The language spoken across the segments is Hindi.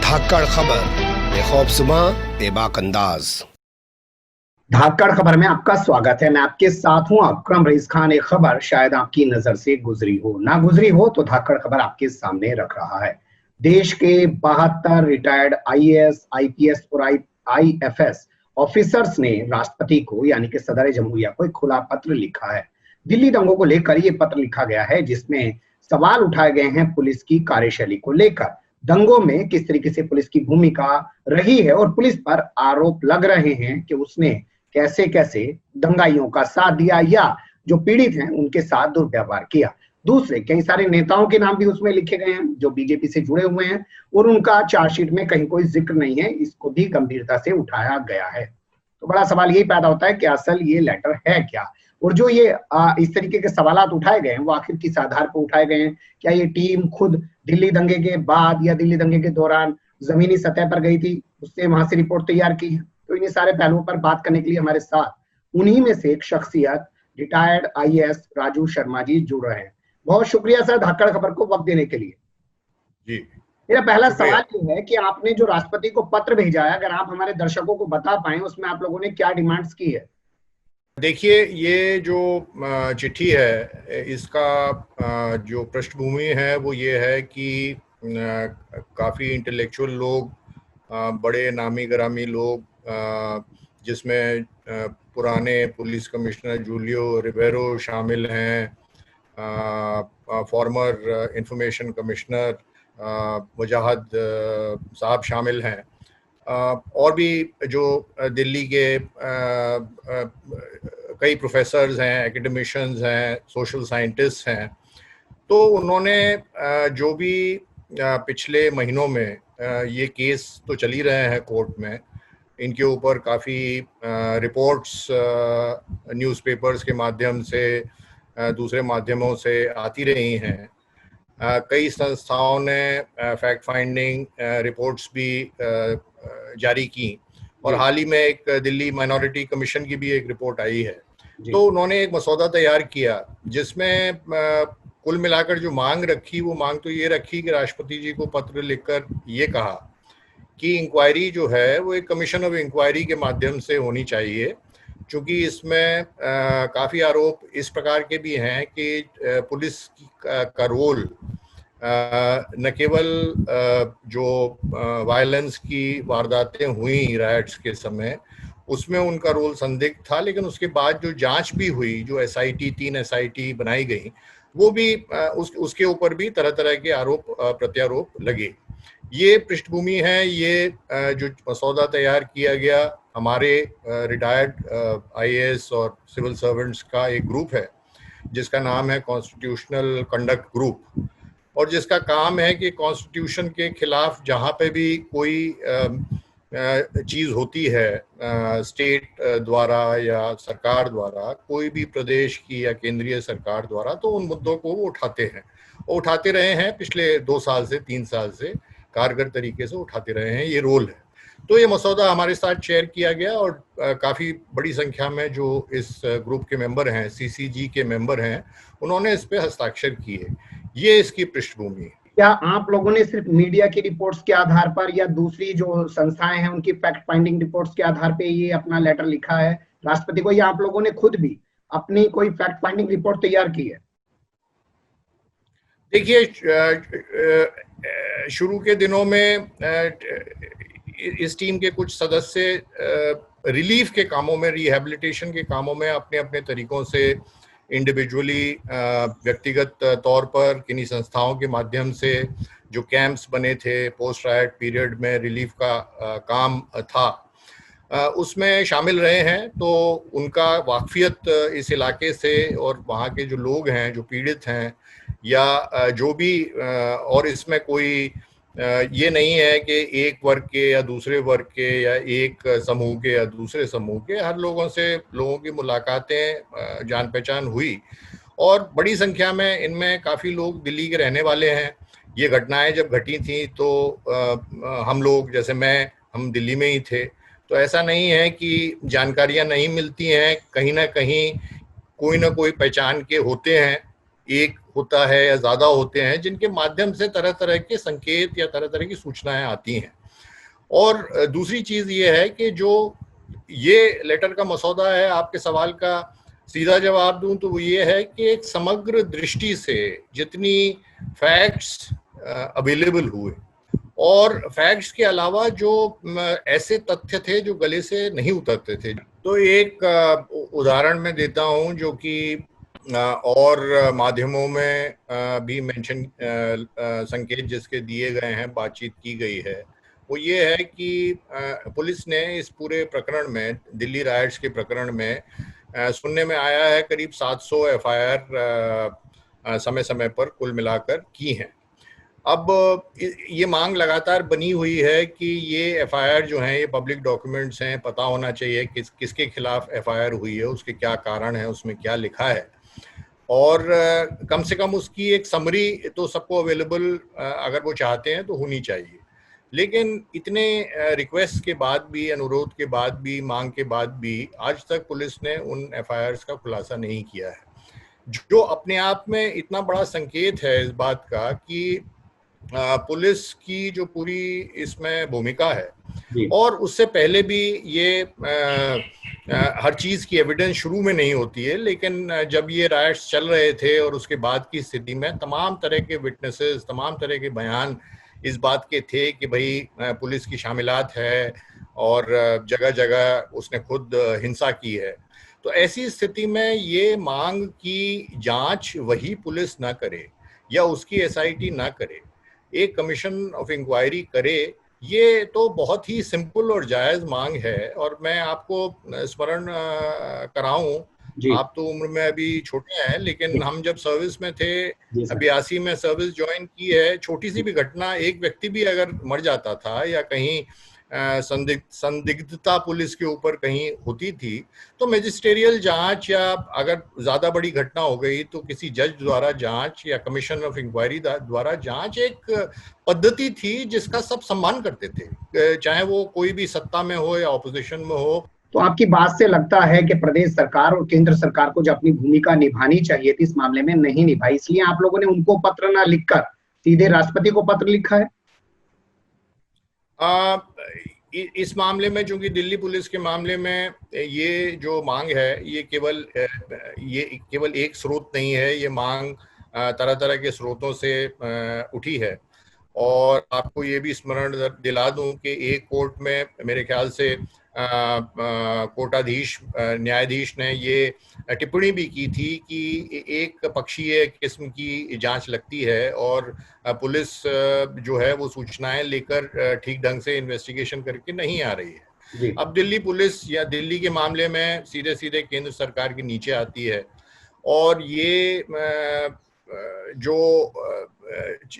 धाकड़ खबर, बेखौफज़ुमा बेबाक अंदाज। धाकड़ खबर में आपका स्वागत है। मैं आपके साथ हूं अकरम रईस खान। एक खबर शायद आपकी नजर से गुजरी हो, ना गुजरी हो, तो धाकड़ खबर आपके सामने रख रहा है। देश के 72 रिटायर्ड आईएएस, आईपीएस और आईएफएस ऑफिसर्स ने राष्ट्रपति को यानी कि सदर जमहूरिया को एक खुला पत्र लिखा है। दिल्ली दंगों को लेकर ये पत्र लिखा गया है, जिसमें सवाल उठाए गए हैं पुलिस की कार्यशैली को लेकर। दंगों में किस तरीके से पुलिस की भूमिका रही है और पुलिस पर आरोप लग रहे हैं कि उसने कैसे कैसे दंगाइयों का साथ दिया या जो पीड़ित हैं उनके साथ दुर्व्यवहार किया। दूसरे कई सारे नेताओं के नाम भी उसमें लिखे गए हैं जो बीजेपी से जुड़े हुए हैं और उनका चार्जशीट में कहीं कोई जिक्र नहीं है। इसको भी गंभीरता से उठाया गया है। तो बड़ा सवाल यही पैदा होता है कि असल ये लेटर है क्या, और जो ये इस तरीके के सवालात उठाए गए हैं वो आखिर किस आधार पर उठाए गए हैं। क्या ये टीम खुद दिल्ली दंगे के बाद या दिल्ली दंगे के दौरान जमीनी सतह पर गई थी, उससे वहां से रिपोर्ट तैयार की है? तो इन्हीं सारे पहलुओं पर बात करने के लिए हमारे साथ उन्हीं में से एक शख्सियत रिटायर्ड आईएएस राजू शर्मा जी जुड़ रहे हैं। बहुत शुक्रिया सर धाकड़ खबर को वक्त देने के लिए। जी, मेरा पहला सवाल ये है कि आपने जो राष्ट्रपति को पत्र भेजा है, अगर आप हमारे दर्शकों को बता पाए उसमें आप लोगों ने क्या डिमांड्स की है? देखिए, ये जो चिट्ठी है इसका जो पृष्ठभूमि है वो ये है कि काफ़ी इंटेलेक्चुअल लोग, बड़े नामी गरामी लोग, जिसमें पुराने पुलिस कमिश्नर जूलियो रिबेरो शामिल हैं, फॉर्मर इंफॉर्मेशन कमिश्नर वजाहत साहब शामिल हैं, और भी जो दिल्ली के कई प्रोफेसर्स हैं, एकेडमिशियंस हैं, सोशल साइंटिस्ट हैं। तो उन्होंने जो भी पिछले महीनों में ये केस तो चल ही रहे हैं कोर्ट में, इनके ऊपर काफ़ी रिपोर्ट्स न्यूज़पेपर्स के माध्यम से, दूसरे माध्यमों से आती रही हैं। कई संस्थाओं ने फैक्ट फाइंडिंग रिपोर्ट्स भी जारी की और हाल ही में एक दिल्ली माइनॉरिटी कमीशन की भी एक रिपोर्ट आई है। तो उन्होंने एक मसौदा तैयार किया जिसमें कुल मिलाकर जो मांग रखी, वो मांग तो ये रखी कि राष्ट्रपति जी को पत्र लिखकर ये कहा कि इंक्वायरी जो है वो एक कमीशन ऑफ इंक्वायरी के माध्यम से होनी चाहिए, क्योंकि इसमें काफ़ी आरोप इस प्रकार के भी हैं कि पुलिस का रोल न केवल जो वायलेंस की वारदातें हुई राइट्स के समय उसमें उनका रोल संदिग्ध था, लेकिन उसके बाद जो जांच भी हुई, जो एसआईटी 3 एसआईटी बनाई गई, वो भी उसके ऊपर भी तरह तरह के आरोप प्रत्यारोप लगे। ये पृष्ठभूमि है। ये जो मसौदा तैयार किया गया हमारे रिटायर्ड आईएएस और सिविल सर्वेंट्स का एक ग्रुप है जिसका नाम है कॉन्स्टिट्यूशनल कंडक्ट ग्रुप, और जिसका काम है कि कॉन्स्टिट्यूशन के खिलाफ जहाँ पे भी कोई चीज़ होती है स्टेट द्वारा या सरकार द्वारा, कोई भी प्रदेश की या केंद्रीय सरकार द्वारा, तो उन मुद्दों को वो उठाते हैं और उठाते रहे हैं। पिछले 2 साल से 3 साल से कारगर तरीके से उठाते रहे हैं। ये रोल है। तो ये मसौदा हमारे साथ शेयर किया गया और काफ़ी बड़ी संख्या में जो इस ग्रुप के मेंबर हैं, सीसीजी के मेंबर हैं, उन्होंने इस पे हस्ताक्षर किए। ये इसकी पृष्ठभूमि है। क्या आप लोगों ने सिर्फ मीडिया की रिपोर्ट्स के आधार पर या दूसरी जो संस्थाएं हैं उनकी फैक्ट फाइंडिंग रिपोर्ट्स के आधार पे ये अपना लेटर लिखा है राष्ट्रपति को, या आप लोगों ने खुद भी अपनी कोई फैक्ट फाइंडिंग रिपोर्ट तैयार की है? देखिए, शुरू के दिनों में इस टीम के कुछ सदस्य रिलीफ के कामों में, रिहैबिलिटेशन के कामों में अपने अपने तरीकों से इंडिविजुअली, व्यक्तिगत तौर पर किन्हीं संस्थाओं के माध्यम से जो कैंप्स बने थे पोस्ट रायट पीरियड में रिलीफ का काम था, उसमें शामिल रहे हैं। तो उनका वाकफियत इस इलाके से और वहाँ के जो लोग हैं जो पीड़ित हैं या जो भी, और इसमें कोई ये नहीं है कि एक वर्ग के या दूसरे वर्ग के या एक समूह के या दूसरे समूह के, हर लोगों की मुलाकातें, जान पहचान हुई और बड़ी संख्या में इनमें काफ़ी लोग दिल्ली के रहने वाले हैं। ये घटनाएं जब घटी थी तो हम लोग, जैसे हम दिल्ली में ही थे, तो ऐसा नहीं है कि जानकारियां नहीं मिलती हैं। कहीं ना कहीं कोई ना कोई पहचान के होते हैं एक होता है या ज्यादा होते हैं जिनके माध्यम से तरह तरह के संकेत या तरह तरह की सूचनाएं आती हैं। और दूसरी चीज ये है कि जो ये लेटर का मसौदा है, आपके सवाल का सीधा जवाब दूं तो वो ये है कि एक समग्र दृष्टि से जितनी फैक्ट्स अवेलेबल हुए और फैक्ट्स के अलावा जो ऐसे तथ्य थे जो गले से नहीं उतरते थे, तो एक उदाहरण मैं देता हूं जो कि और माध्यमों में भी मेंशन संकेत जिसके दिए गए हैं, बातचीत की गई है, वो ये है कि पुलिस ने इस पूरे प्रकरण में, दिल्ली राइट्स के प्रकरण में सुनने में आया है करीब 700 एफआईआर समय समय पर कुल मिलाकर की हैं। अब ये मांग लगातार बनी हुई है कि ये एफआईआर जो हैं ये पब्लिक डॉक्यूमेंट्स हैं, पता होना चाहिए किसके खिलाफ एफआईआर हुई है, उसके क्या कारण है, उसमें क्या लिखा है, और कम से कम उसकी एक समरी तो सबको अवेलेबल अगर वो चाहते हैं तो होनी चाहिए। लेकिन इतने रिक्वेस्ट के बाद भी, अनुरोध के बाद भी, मांग के बाद भी आज तक पुलिस ने उन एफआईआर्स का खुलासा नहीं किया है, जो अपने आप में इतना बड़ा संकेत है इस बात का कि पुलिस की जो पूरी इसमें भूमिका है, और उससे पहले भी ये हर चीज की एविडेंस शुरू में नहीं होती है, लेकिन जब ये राइट्स चल रहे थे और उसके बाद की स्थिति में तमाम तरह के विटनेसेस, तमाम तरह के बयान इस बात के थे कि भाई पुलिस की शामिलात है और जगह जगह उसने खुद हिंसा की है। तो ऐसी स्थिति में ये मांग की जांच वही पुलिस ना करे या उसकी एसआईटी ना करे, एक कमीशन ऑफ इंक्वायरी करे, ये तो बहुत ही सिंपल और जायज मांग है। और मैं आपको स्मरण कराऊं, आप तो उम्र में अभी छोटे हैं, लेकिन हम जब सर्विस में थे, 82 में सर्विस ज्वाइन की है, छोटी सी भी घटना, एक व्यक्ति भी अगर मर जाता था या कहीं संदिग्धता पुलिस के ऊपर कहीं होती थी, तो मैजिस्ट्रियल जांच या अगर ज्यादा बड़ी घटना हो गई तो किसी जज द्वारा जांच या कमीशन ऑफ इंक्वायरी द्वारा जांच एक पद्धति थी जिसका सब सम्मान करते थे, चाहे वो कोई भी सत्ता में हो या ऑपोजिशन में हो। तो आपकी बात से लगता है कि प्रदेश सरकार और केंद्र सरकार को जो अपनी भूमिका निभानी चाहिए थी इस मामले में नहीं निभाई, इसलिए आप लोगों ने उनको पत्र ना लिखकर सीधे राष्ट्रपति को पत्र लिखा है। इस मामले में, चूंकि दिल्ली पुलिस के मामले में ये जो मांग है ये केवल एक स्रोत नहीं है, ये मांग तरह तरह के स्रोतों से उठी है। और आपको ये भी स्मरण दिला दूं कि एक कोर्ट में मेरे ख्याल से कोर्टाधीश न्यायाधीश ने ये टिप्पणी भी की थी कि एक पक्षीय किस्म की जांच लगती है और पुलिस जो है वो सूचनाएं लेकर ठीक ढंग से इन्वेस्टिगेशन करके नहीं आ रही है। अब दिल्ली पुलिस या दिल्ली के मामले में सीधे सीधे केंद्र सरकार के नीचे आती है, और ये जो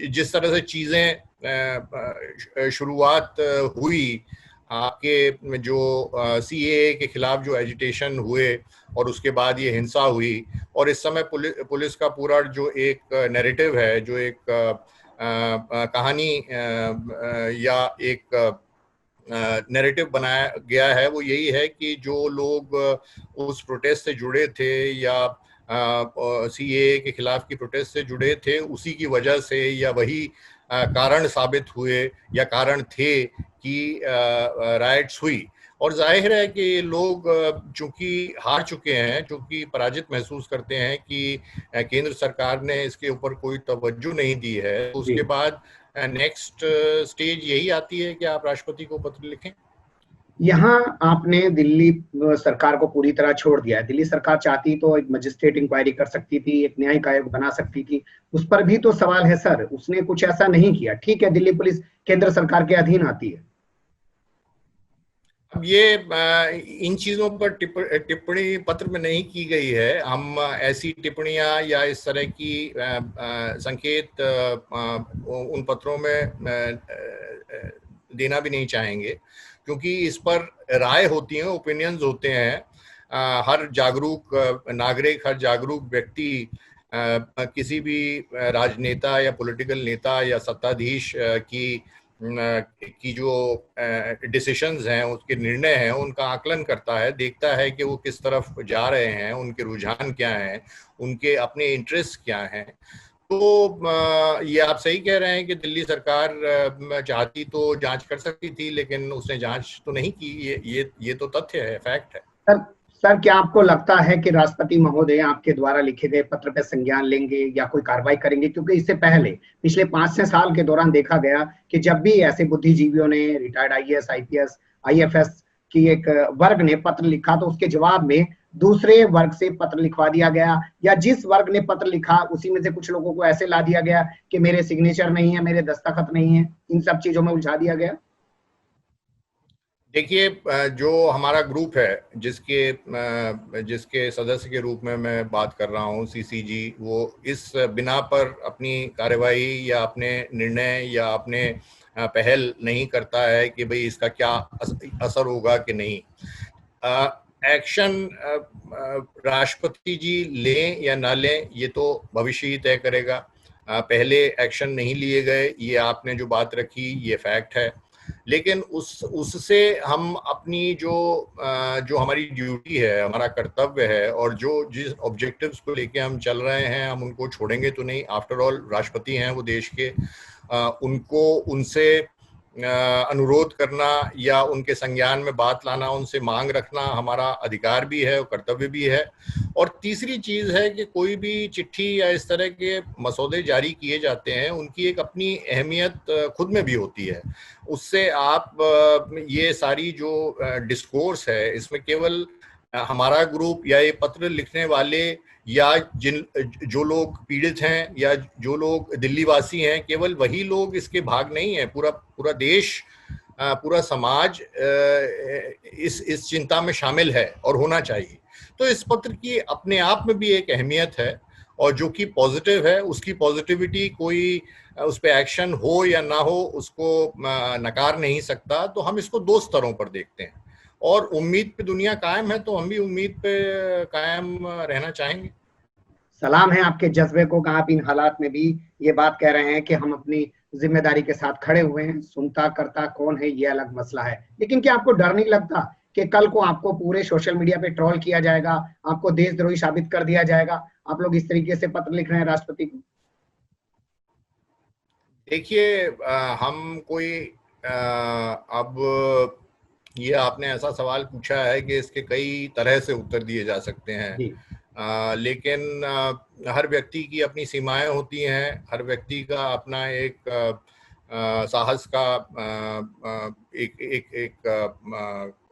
जिस तरह से चीजें शुरुआत हुई, आपके जो सीएए के खिलाफ जो एजिटेशन हुए और उसके बाद ये हिंसा हुई, और इस समय पुलिस का पूरा जो एक नैरेटिव है, जो एक कहानी या एक नैरेटिव बनाया गया है, वो यही है कि जो लोग उस प्रोटेस्ट से जुड़े थे या सीएए के खिलाफ की प्रोटेस्ट से जुड़े थे, उसी की वजह से या वही कारण साबित हुए या कारण थे कि राइट्स हुई। और जाहिर है कि लोग चूंकि हार चुके हैं, चूंकि पराजित महसूस करते हैं कि केंद्र सरकार ने इसके ऊपर कोई तवज्जो नहीं दी है, तो उसके बाद नेक्स्ट स्टेज यही आती है कि आप राष्ट्रपति को पत्र लिखें। यहाँ आपने दिल्ली सरकार को पूरी तरह छोड़ दिया है। दिल्ली सरकार चाहती तो एक मजिस्ट्रेट इंक्वायरी कर सकती थी, एक न्यायिक आयोग बना सकती थी, उस पर भी तो सवाल है सर, उसने कुछ ऐसा नहीं किया। ठीक है, दिल्ली पुलिस केंद्र सरकार के अधीन आती है। अब ये इन चीजों पर टिप्पणी पत्र में नहीं की गई है। हम ऐसी टिप्पणियां या इस तरह की संकेत उन पत्रों में देना भी नहीं चाहेंगे, क्योंकि इस पर राय होती है, ओपिनियंस होते हैं। हर जागरूक नागरिक, हर जागरूक व्यक्ति किसी भी राजनेता या पॉलिटिकल नेता या सत्ताधीश की की जो डिसीशंस हैं, उसके निर्णय हैं, उनका आकलन करता है, देखता है कि वो किस तरफ जा रहे हैं, उनके रुझान क्या हैं, उनके अपने इंटरेस्ट क्या हैं। तो ये आप सही कह रहे हैं कि दिल्ली सरकार चाहती तो जांच कर सकती थी, लेकिन उसने जांच तो नहीं की। ये तो तथ्य है, फैक्ट है। सर सर, क्या आपको लगता है कि राष्ट्रपति महोदय आपके द्वारा लिखे गए पत्र पर संज्ञान लेंगे या कोई कार्रवाई करेंगे? क्योंकि इससे पहले पिछले 5-6 साल के दौरान देखा गया कि जब भी ऐसे बुद्धिजीवियों ने, रिटायर्ड आईएएस, आईपीएस, आईएफएस की एक वर्ग ने पत्र लिखा, तो उसके जवाब में दूसरे वर्ग से पत्र लिखवा दिया गया, या जिस वर्ग ने पत्र लिखा उसी में से कुछ लोगों को ऐसे ला दिया गया कि मेरे सिग्नेचर नहीं है, मेरे दस्तखत नहीं है, इन सब चीजों में उलझा दिया गया। देखिए, जो हमारा ग्रुप है, जिसके सदस्य के रूप में मैं बात कर रहा हूँ, सीसीजी, वो इस बिना पर अपनी कार्यवाही या अपने निर्णय या अपने पहल नहीं करता है कि भाई इसका क्या असर होगा कि नहीं। एक्शन राष्ट्रपति जी लें या ना लें, ये तो भविष्य ही तय करेगा। पहले एक्शन नहीं लिए गए, ये आपने जो बात रखी, ये फैक्ट है। लेकिन उससे हम अपनी जो हमारी ड्यूटी है, हमारा कर्तव्य है, और जिस ऑब्जेक्टिव्स को लेके हम चल रहे हैं, हम उनको छोड़ेंगे तो नहीं। आफ्टर ऑल राष्ट्रपति हैं वो देश के, उनको उनसे अनुरोध करना या उनके संज्ञान में बात लाना, उनसे मांग रखना हमारा अधिकार भी है और कर्तव्य भी है। और तीसरी चीज है कि कोई भी चिट्ठी या इस तरह के मसौदे जारी किए जाते हैं, उनकी एक अपनी अहमियत खुद में भी होती है। उससे आप ये सारी जो डिस्कोर्स है, इसमें केवल हमारा ग्रुप या ये पत्र लिखने वाले या जो लोग पीड़ित हैं या जो लोग दिल्ली वासी हैं, केवल वही लोग इसके भाग नहीं है। पूरा देश, पूरा समाज इस चिंता में शामिल है और होना चाहिए। तो इस पत्र की अपने आप में भी एक अहमियत है, और जो कि पॉजिटिव है, उसकी पॉजिटिविटी कोई उस पर एक्शन हो या ना हो उसको नकार नहीं सकता। तो हम इसको दो स्तरों पर देखते हैं, और उम्मीद पे दुनिया कायम है, तो हम भी उम्मीद पे कायम रहना चाहेंगे। सलाम है आपके जज्बे को कि आप इन हालात में भी ये बात कह रहे हैं कि हम अपनी जिम्मेदारी के साथ खड़े हुए हैं। सुनता करता कौन है, ये अलग मसला है। लेकिन क्या आपको डर नहीं लगता कि कल को आपको पूरे सोशल मीडिया पे ट्रोल किया जाएगा, आपको देशद्रोही साबित कर दिया जाएगा? आप लोग इस तरीके से पत्र लिख रहे हैं राष्ट्रपति को। देखिए, हम कोई अब ये आपने ऐसा सवाल पूछा है कि इसके कई तरह से उत्तर दिए जा सकते हैं। लेकिन हर व्यक्ति की अपनी सीमाएं होती हैं, हर व्यक्ति का अपना एक साहस का एक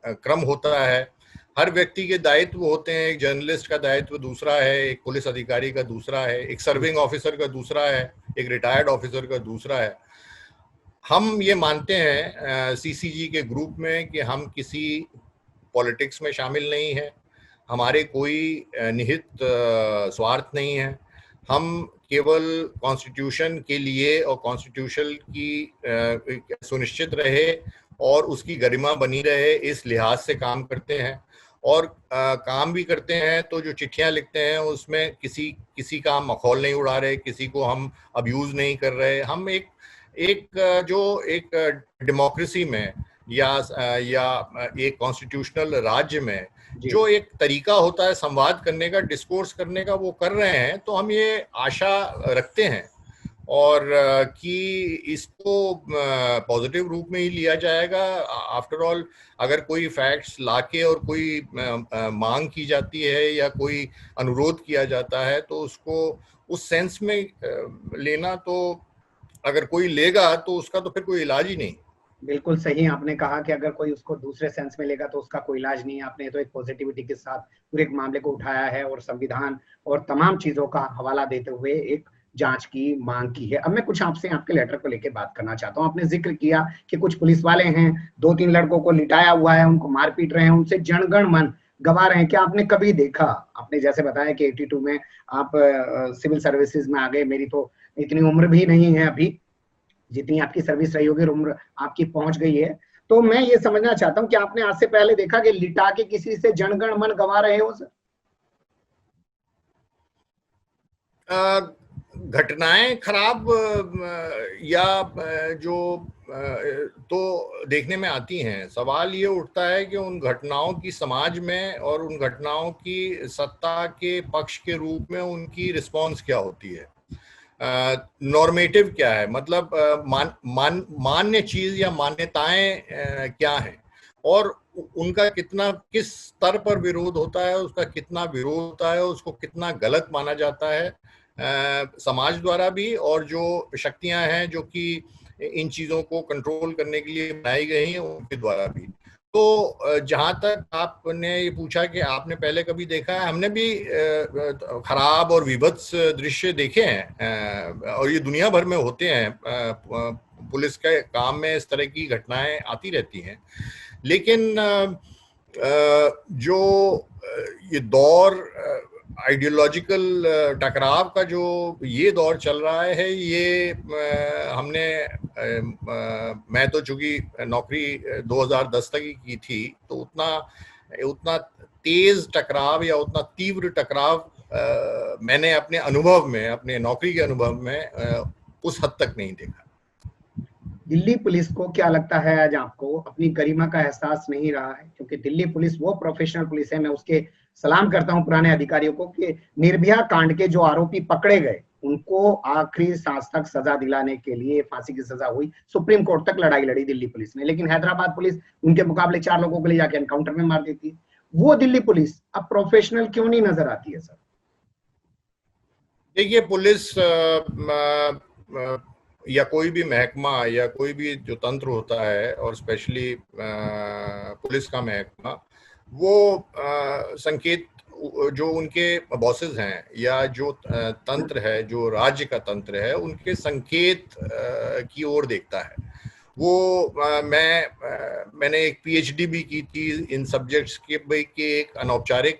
क्रम होता है। हर व्यक्ति के दायित्व होते हैं। एक जर्नलिस्ट का दायित्व दूसरा है, एक पुलिस अधिकारी का दूसरा है, एक सर्विंग ऑफिसर का दूसरा है, एक रिटायर्ड ऑफिसर का दूसरा है। हम ये मानते हैं सीसीजी के ग्रुप में कि हम किसी पॉलिटिक्स में शामिल नहीं हैं, हमारे कोई निहित स्वार्थ नहीं है। हम केवल कॉन्स्टिट्यूशन के लिए और कॉन्स्टिट्यूशन की सुनिश्चित रहे और उसकी गरिमा बनी रहे, इस लिहाज से काम करते हैं। और काम भी करते हैं तो जो चिट्ठियां लिखते हैं उसमें किसी का हम मखौल नहीं उड़ा रहे, किसी को हम अब्यूज नहीं कर रहे। हम एक डेमोक्रेसी में या एक कॉन्स्टिट्यूशनल राज्य में जो एक तरीका होता है संवाद करने का, डिस्कोर्स करने का, वो कर रहे हैं। तो हम ये आशा रखते हैं और कि इसको पॉजिटिव रूप में ही लिया जाएगा। आफ्टर ऑल अगर कोई फैक्ट्स लाके और कोई मांग की जाती है या कोई अनुरोध किया जाता है तो उसको उस सेंस में लेना, तो अगर कोई लेगा तो उसका तो फिर कोई इलाज ही नहीं। बिल्कुल सही आपने कहा कि अगर कोई उसको दूसरे सेंस में लेगा तो उसका कोई इलाज नहीं है। आपने तो एक पॉजिटिविटी के साथ पूरे मामले को उठाया है और संविधान और तमाम चीजों का हवाला देते हुए एक जांच की मांग की है। अब मैं कुछ आपसे आपके लेटर को लेकर बात करना चाहता हूं। आपने जिक्र किया कि कुछ पुलिस वाले हैं, 2-3 लड़कों को लिटाया हुआ है, उनको मार पीट रहे हैं, उनसे जनगण मन गवा रहे हैं। क्या आपने कभी देखा, आपने जैसे बताया कि 82 में आप सिविल सर्विसेज में आ गए, मेरी तो इतनी उम्र भी नहीं है अभी जितनी आपकी सर्विस रही होगी, उम्र आपकी पहुंच गई है। तो मैं ये समझना चाहता हूं कि आपने आज से पहले देखा कि लिटा के किसी से जनगण मन गवा रहे हो सर? घटनाएं खराब या जो तो देखने में आती हैं। सवाल ये उठता है कि उन घटनाओं की समाज में और उन घटनाओं की सत्ता के पक्ष के रूप में उनकी रिस्पॉन्स क्या होती है, नॉर्मेटिव क्या है, मतलब मान्य चीज या मान्यताएं क्या हैं, और उनका कितना किस स्तर पर विरोध होता है, उसका कितना विरोध होता है, उसको कितना गलत माना जाता है समाज द्वारा भी, और जो शक्तियां हैं जो कि इन चीजों को कंट्रोल करने के लिए बनाई गई हैं उनके द्वारा भी। तो जहां तक आपने ये पूछा कि आपने पहले कभी देखा है, हमने भी खराब और विभत्स दृश्य देखे हैं, और ये दुनिया भर में होते हैं। पुलिस के काम में इस तरह की घटनाएं आती रहती हैं। लेकिन जो ये दौर आइडियोलॉजिकल टकराव का जो ये दौर चल रहा है, ये हमने मैं तो चूंकि नौकरी 2010 तक ही की थी, तो उतना तेज टकराव या उतना तीव्र टकराव मैंने अपने अनुभव में, अपने नौकरी के अनुभव में उस हद तक नहीं देखा। दिल्ली पुलिस को क्या लगता है आज आपको अपनी गरिमा का एहसास नहीं रहा है? क्योंकि दिल्ली पुलिस वो प्रोफेशनल पुलिस है, मैं उसके सलाम करता हूं पुराने अधिकारियों को कि निर्भया कांड के जो आरोपी पकड़े गए उनको आखिरी सांस तक सजा दिलाने के लिए फांसी की सजा हुई, सुप्रीम कोर्ट तक लड़ाई लड़ी दिल्ली पुलिस ने, लेकिन हैदराबाद पुलिस उनके मुकाबले 4 लोगों को ले जाके एनकाउंटर में मार देती है। वो दिल्ली पुलिस अब प्रोफेशनल क्यों नहीं नजर आती है सर? देखिए, पुलिस या कोई भी महकमा या कोई भी जो तंत्र होता है, और स्पेशली पुलिस का महकमा, वो संकेत जो उनके बॉसेस हैं या जो तंत्र है, जो राज्य का तंत्र है, उनके संकेत की ओर देखता है। वो मैंने एक पीएचडी भी की थी इन सब्जेक्ट्स के एक अनौपचारिक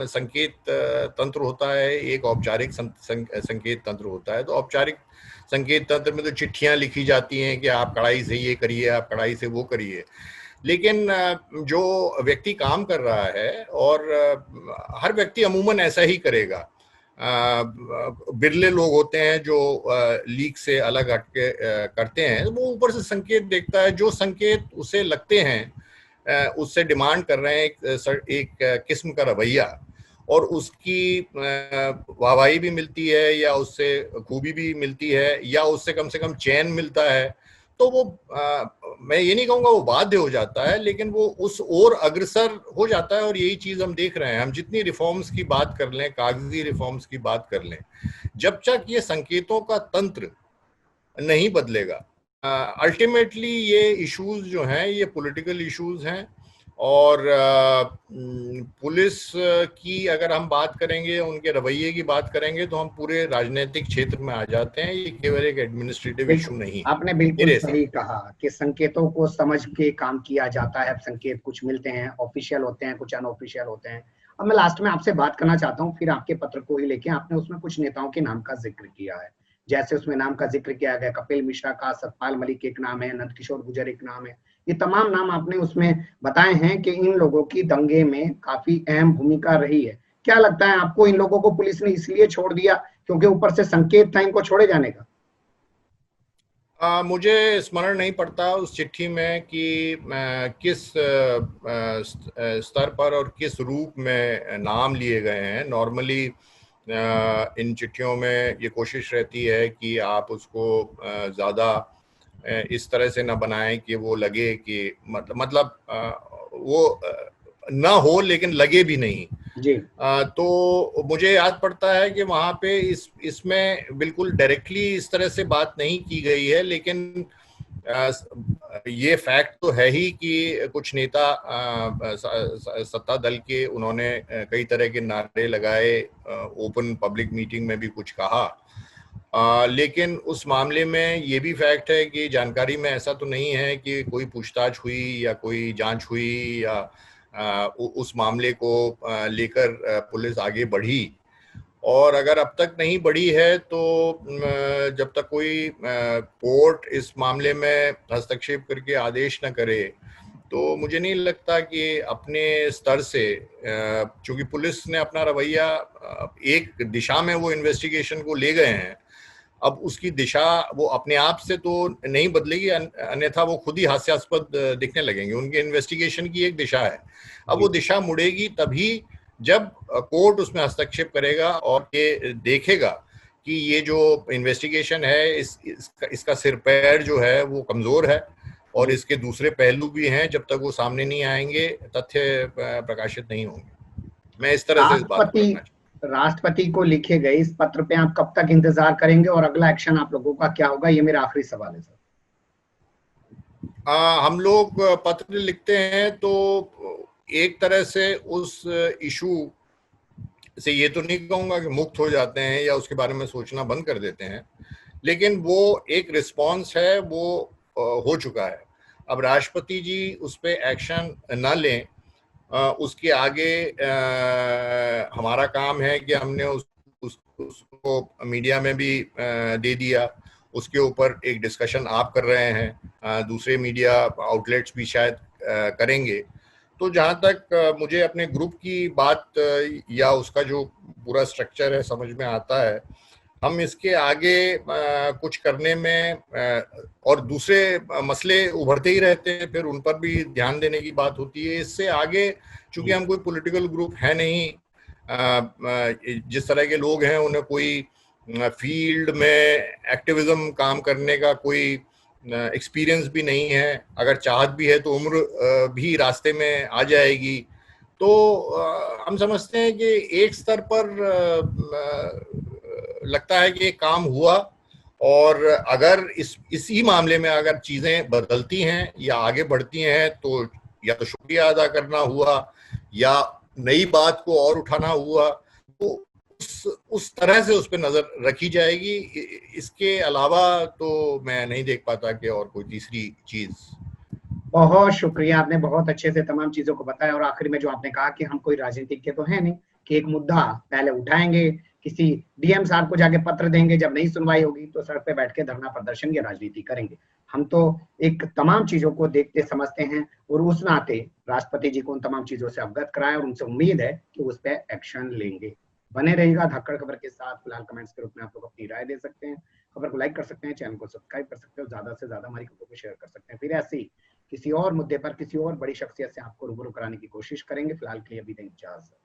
संकेत तंत्र होता है, एक औपचारिक संकेत तंत्र होता है। तो औपचारिक संकेत तंत्र में तो चिट्ठियां लिखी जाती हैं कि आप कड़ाई से ये करिए, आप कड़ाई से वो करिए। लेकिन जो व्यक्ति काम कर रहा है, और हर व्यक्ति अमूमन ऐसा ही करेगा, बिरले लोग होते हैं जो लीक से अलग हटके करते हैं, वो ऊपर से संकेत देखता है, जो संकेत उसे लगते हैं उससे डिमांड कर रहे हैं एक किस्म का रवैया, और उसकी वाहवाही भी मिलती है या उससे खूबी भी मिलती है या उससे कम से कम चैन मिलता है, तो वो मैं ये नहीं कहूंगा वो बाध्य हो जाता है, लेकिन वो उस ओर अग्रसर हो जाता है। और यही चीज हम देख रहे हैं। हम जितनी रिफॉर्म्स की बात कर लें, कागजी रिफॉर्म्स की बात कर लें, जब तक ये संकेतों का तंत्र नहीं बदलेगा, अल्टीमेटली ये इश्यूज जो हैं ये पॉलिटिकल इश्यूज हैं। और पुलिस की अगर हम बात करेंगे, उनके रवैये की बात करेंगे, तो हम पूरे राजनीतिक क्षेत्र में आ जाते हैं। ये केवल एक एडमिनिस्ट्रेटिव इशू नहीं। आपने बिल्कुल सही कहा कि संकेतों को समझ के काम किया जाता है। संकेत कुछ मिलते हैं, ऑफिशियल होते हैं, कुछ अनऑफिशियल होते हैं। अब मैं लास्ट में आपसे बात करना चाहता हूँ, फिर आपके पत्र को ही लेके। आपने उसमें कुछ नेताओं के नाम का जिक्र किया है, जैसे उसमें नाम का जिक्र किया गया कपिल मिश्रा का, सतपाल मलिक एक नाम है, नंदकिशोर गुर्जर एक नाम है। ये तमाम नाम आपने उसमें बताए हैं कि इन लोगों की दंगे में काफी अहम भूमिका रही है। क्या लगता है आपको, इन लोगों को पुलिस ने इसलिए छोड़ दिया क्योंकि ऊपर से संकेत था इनको छोड़े जाने का? मुझे स्मरण नहीं पड़ता उस चिट्ठी में कि किस स्तर पर और किस रूप में नाम लिए गए हैं। नॉर्मली इन चिट्ठियों में ये कोशिश रहती है कि आप उसको ज़्यादा इस तरह से ना बनाएं कि वो लगे कि मतलब वो ना हो लेकिन लगे भी नहीं जी। तो मुझे याद पड़ता है कि वहाँ पे इसमें बिल्कुल डायरेक्टली इस तरह से बात नहीं की गई है, लेकिन ये फैक्ट तो है ही कि कुछ नेता सत्ता दल के, उन्होंने कई तरह के नारे लगाए, ओपन पब्लिक मीटिंग में भी कुछ कहा। लेकिन उस मामले में ये भी फैक्ट है कि जानकारी में ऐसा तो नहीं है कि कोई पूछताछ हुई या कोई जांच हुई या उस मामले को लेकर पुलिस आगे बढ़ी। और अगर अब तक नहीं बढ़ी है तो जब तक कोई कोर्ट इस मामले में हस्तक्षेप करके आदेश न करे, तो मुझे नहीं लगता कि अपने स्तर से, चूंकि पुलिस ने अपना रवैया एक दिशा में वो इन्वेस्टिगेशन को ले गए हैं, अब उसकी दिशा वो अपने आप से तो नहीं बदलेगी, अन्यथा वो खुद ही हास्यास्पद दिखने लगेंगे। उनके इन्वेस्टिगेशन की एक दिशा है, अब वो दिशा मुड़ेगी तभी जब कोर्ट उसमें हस्तक्षेप करेगा और ये देखेगा कि ये जो इन्वेस्टिगेशन है इसका सिर पैर जो है वो कमजोर है और इसके दूसरे पहलू भी हैं। जब तक वो सामने नहीं आएंगे, तथ्य प्रकाशित नहीं होंगे। मैं इस तरह से इस बात को रखना चाहता हूं। राष्ट्रपति को लिखे गए इस पत्र पे आप कब तक इंतजार करेंगे और अगला एक्शन आप लोगों का क्या होगा, ये मेरा आखिरी सवाल है सर। हम लोग पत्र लिखते हैं तो एक तरह से उस इशू से ये तो नहीं कहूंगा कि मुक्त हो जाते हैं या उसके बारे में सोचना बंद कर देते हैं, लेकिन वो एक रिस्पांस है, वो हो चुका है। अब राष्ट्रपति जी उस पर एक्शन ना लें, उसके आगे हमारा काम है कि हमने उसको मीडिया में भी दे दिया, उसके ऊपर एक डिस्कशन आप कर रहे हैं, दूसरे मीडिया आउटलेट्स भी शायद करेंगे। तो जहाँ तक मुझे अपने ग्रुप की बात या उसका जो पूरा स्ट्रक्चर है समझ में आता है, हम इसके आगे कुछ करने में और दूसरे मसले उभरते ही रहते हैं, फिर उन पर भी ध्यान देने की बात होती है। इससे आगे चूंकि हम कोई पॉलिटिकल ग्रुप है नहीं, जिस तरह के लोग हैं उन्हें कोई फील्ड में एक्टिविज्म काम करने का कोई एक्सपीरियंस भी नहीं है, अगर चाहत भी है तो उम्र भी रास्ते में आ जाएगी। तो हम समझते हैं कि एक स्तर पर लगता है कि काम हुआ, और अगर इसी मामले में अगर चीजें बदलती हैं या आगे बढ़ती हैं तो या तो शुक्रिया अदा करना हुआ या नई बात को और उठाना हुआ, तो उस तरह से उस पर नजर रखी जाएगी। इसके अलावा तो मैं नहीं देख पाता कि और कोई तीसरी चीज। बहुत शुक्रिया, आपने बहुत अच्छे से तमाम चीजों को बताया। और आखिरी में जो आपने कहा कि हम कोई राजनीतिज्ञ तो है नहीं कि एक मुद्दा पहले उठाएंगे, किसी डीएम साहब को जाके पत्र देंगे, जब नहीं सुनवाई होगी तो सड़क पे बैठ के धरना प्रदर्शन या राजनीति करेंगे। हम तो एक तमाम चीजों को देखते समझते हैं और उस नाते राष्ट्रपति जी को उन तमाम चीजों से अवगत कराएं और उनसे उम्मीद है कि उस पर एक्शन लेंगे। बने रहेगा धाकड़ खबर के साथ। फिलहाल कमेंट्स के रूप में आप लोग अपनी राय दे सकते हैं, खबर को लाइक कर सकते हैं, चैनल को सब्सक्राइब कर सकते हो, ज्यादा से ज्यादा हमारी खबरों को शेयर कर सकते हैं। फिर ऐसे ही किसी और मुद्दे पर किसी और बड़ी शख्सियत से आपको रूबरू कराने की कोशिश करेंगे। फिलहाल के लिए अभी दें इजाजत।